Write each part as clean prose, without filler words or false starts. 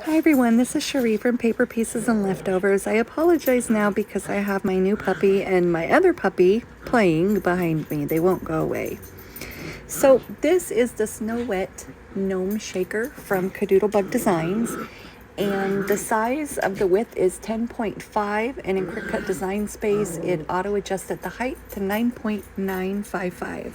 Hi everyone, this is Cherie from Paper Pieces and Leftovers. I apologize now because I have my new puppy and my other puppy playing behind me. They won't go away. So this is the Snow Wet Gnome Shaker from Kadoodlebug Designs. And the size of the width is 10.5, and in Quick Cut Design Space it auto-adjusted the height to 9.955.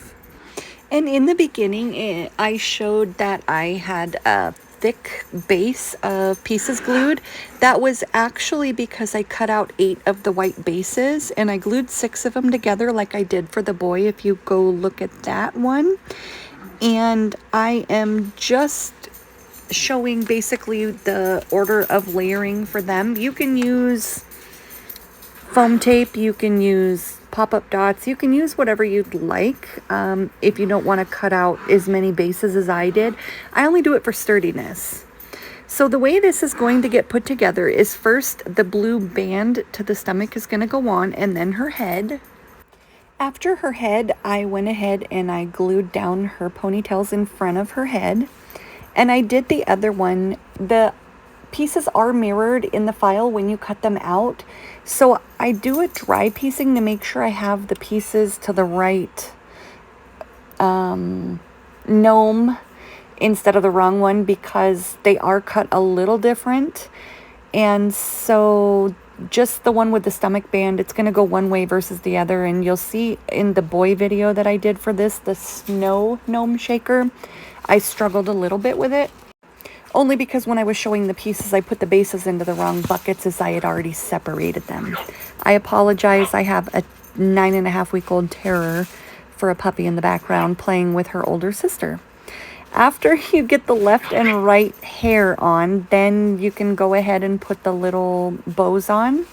And in the beginning, I showed that I had a thick base of pieces glued. That was actually because I cut out 8 of the white bases and I glued 6 of them together like I did for the boy, if you go look at that one. And I am just showing basically the order of layering for them. You can use foam tape, you can use pop-up dots, you can use whatever you'd like. If you don't want to cut out as many bases as I did, I only do it for sturdiness. So the way this is going to get put together is first the blue band to the stomach is going to go on, and then her head. After her head, I went ahead and I glued down her ponytails in front of her head, and I did the other one. The pieces are mirrored in the file when you cut them out, so I do a dry piecing to make sure I have the pieces to the right gnome instead of the wrong one, because they are cut a little different. And so just the one with the stomach band, it's going to go one way versus the other. And you'll see in the boy video that I did for this, the snow gnome shaker, I struggled a little bit with it. Only because when I was showing the pieces, I put the bases into the wrong buckets as I had already separated them. I apologize. I have a 9.5-week-old terror for a puppy in the background playing with her older sister. After you get the left and right hair on, then you can go ahead and put the little bows on.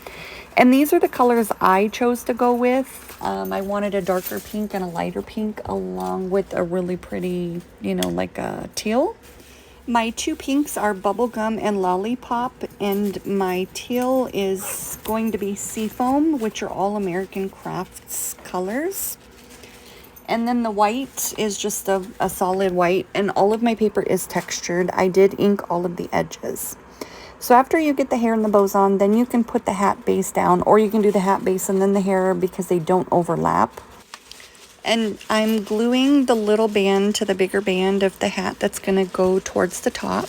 And these are the colors I chose to go with. I wanted a darker pink and a lighter pink along with a really pretty, like a teal. My 2 pinks are Bubblegum and Lollipop, and my teal is going to be Seafoam, which are all American Crafts colors. And then the white is just a solid white, and all of my paper is textured. I did ink all of the edges. So after you get the hair and the bows on, then you can put the hat base down, or you can do the hat base and then the hair because they don't overlap. And I'm gluing the little band to the bigger band of the hat that's going to go towards the top.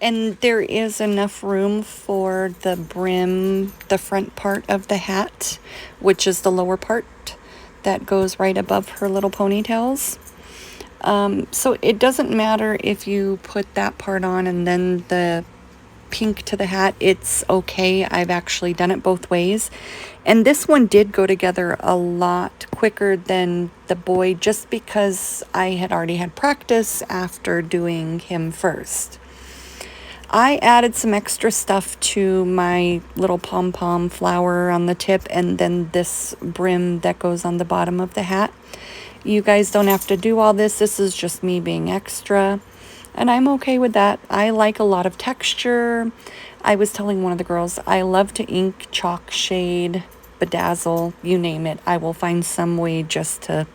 And there is enough room for the brim, the front part of the hat, which is the lower part that goes right above her little ponytails. So it doesn't matter if you put that part on and then the pink to the hat, it's okay. I've actually done it both ways. And this one did go together a lot quicker than the boy, just because I had already had practice after doing him first. I added some extra stuff to my little pom-pom flower on the tip, and then this brim that goes on the bottom of the hat. You guys don't have to do all this. This is just me being extra. And I'm okay with that. I like a lot of texture. I was telling one of the girls, I love to ink, chalk, shade, bedazzle, you name it. I will find some way just to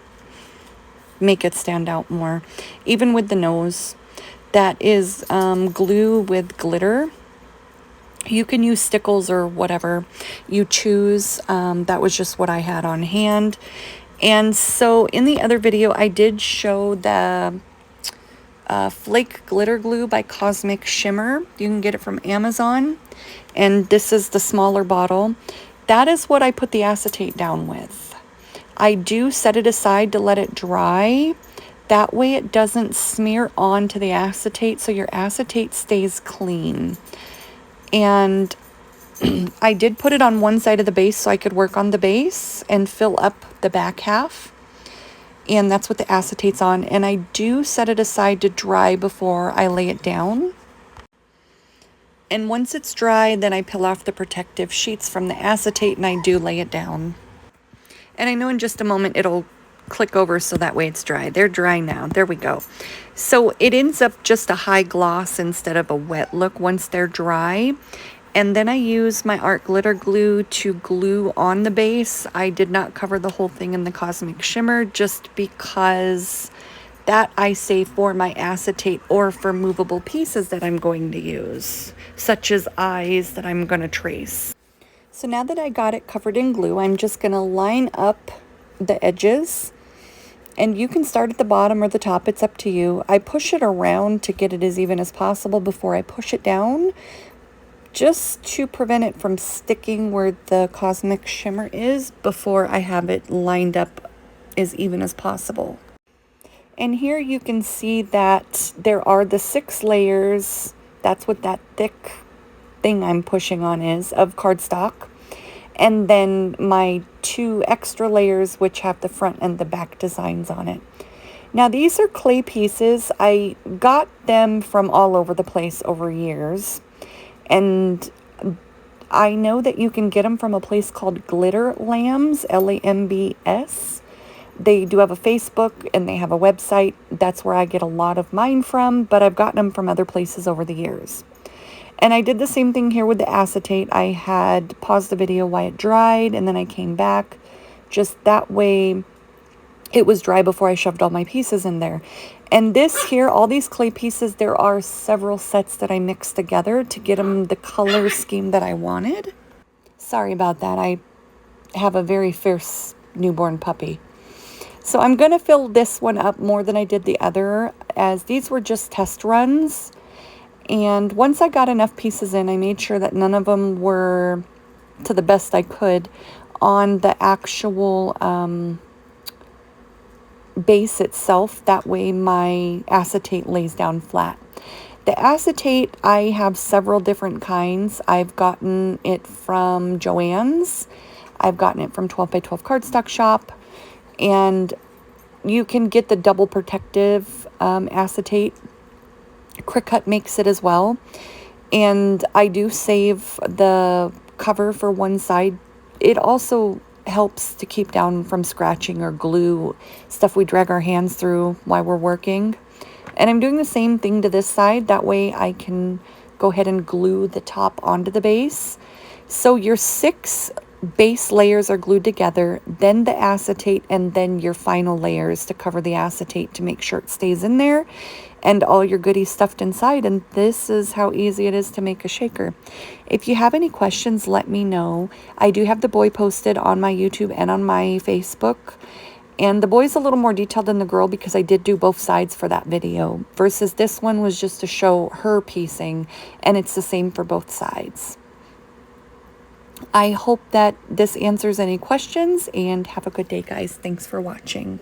make it stand out more. Even with the nose, that is glue with glitter. You can use stickles or whatever you choose. That was just what I had on hand. And so in the other video, I did show the flake glitter glue by Cosmic Shimmer. You can get it from Amazon, and this is the smaller bottle. That is what I put the acetate down with. I do set it aside to let it dry. That way it doesn't smear onto the acetate, so your acetate stays clean. And I did put it on one side of the base so I could work on the base and fill up the back half. And that's what the acetate's on. And I do set it aside to dry before I lay it down. And once it's dry, then I peel off the protective sheets from the acetate and I do lay it down. And I know in just a moment it'll click over so that way it's dry. They're dry now. There we go. So it ends up just a high gloss instead of a wet look once they're dry. And then I use my art glitter glue to glue on the base. I did not cover the whole thing in the Cosmic Shimmer just because That I save for my acetate or for movable pieces that I'm going to use, such as eyes that I'm going to trace. So now that I got it covered in glue, I'm just going to line up the edges. And you can start at the bottom or the top, it's up to you. I push it around to get it as even as possible before I push it down, just to prevent it from sticking where the cosmic shimmer is before I have it lined up as even as possible. And here you can see that there are the 6 layers. That's what that thick thing I'm pushing on is, of cardstock. And then my 2 extra layers, which have the front and the back designs on it. Now these are clay pieces. I got them from all over the place over years. And I know that you can get them from a place called Glitter Lambs, Lambs. They do have a Facebook and they have a website. That's where I get a lot of mine from, but I've gotten them from other places over the years. And I did the same thing here with the acetate. I had paused the video while it dried, and then I came back. Just that way it was dry before I shoved all my pieces in there. And this here, all these clay pieces, there are several sets that I mixed together to get them the color scheme that I wanted. Sorry about that. I have a very fierce newborn puppy. So I'm going to fill this one up more than I did the other, as these were just test runs. And once I got enough pieces in, I made sure that none of them were, to the best I could, on the actual base itself. That way my acetate lays down flat. The acetate, I have several different kinds. I've gotten it from Joann's. I've gotten it from 12 by 12 Cardstock Shop. And you can get the double protective acetate. Cricut makes it as well. And I do save the cover for one side. It also helps to keep down from scratching or glue, stuff we drag our hands through while we're working. And I'm doing the same thing to this side. That way I can go ahead and glue the top onto the base. So your 6 base layers are glued together, then the acetate, and then your final layers to cover the acetate to make sure it stays in there and all your goodies stuffed inside. And this is how easy it is to make a shaker. If you have any questions, let me know. I do have the boy posted on my YouTube and on my Facebook. And the boy's a little more detailed than the girl because I did do both sides for that video, versus this one was just to show her piecing, and it's the same for both sides. I hope that this answers any questions, and have a good day, guys. Thanks for watching.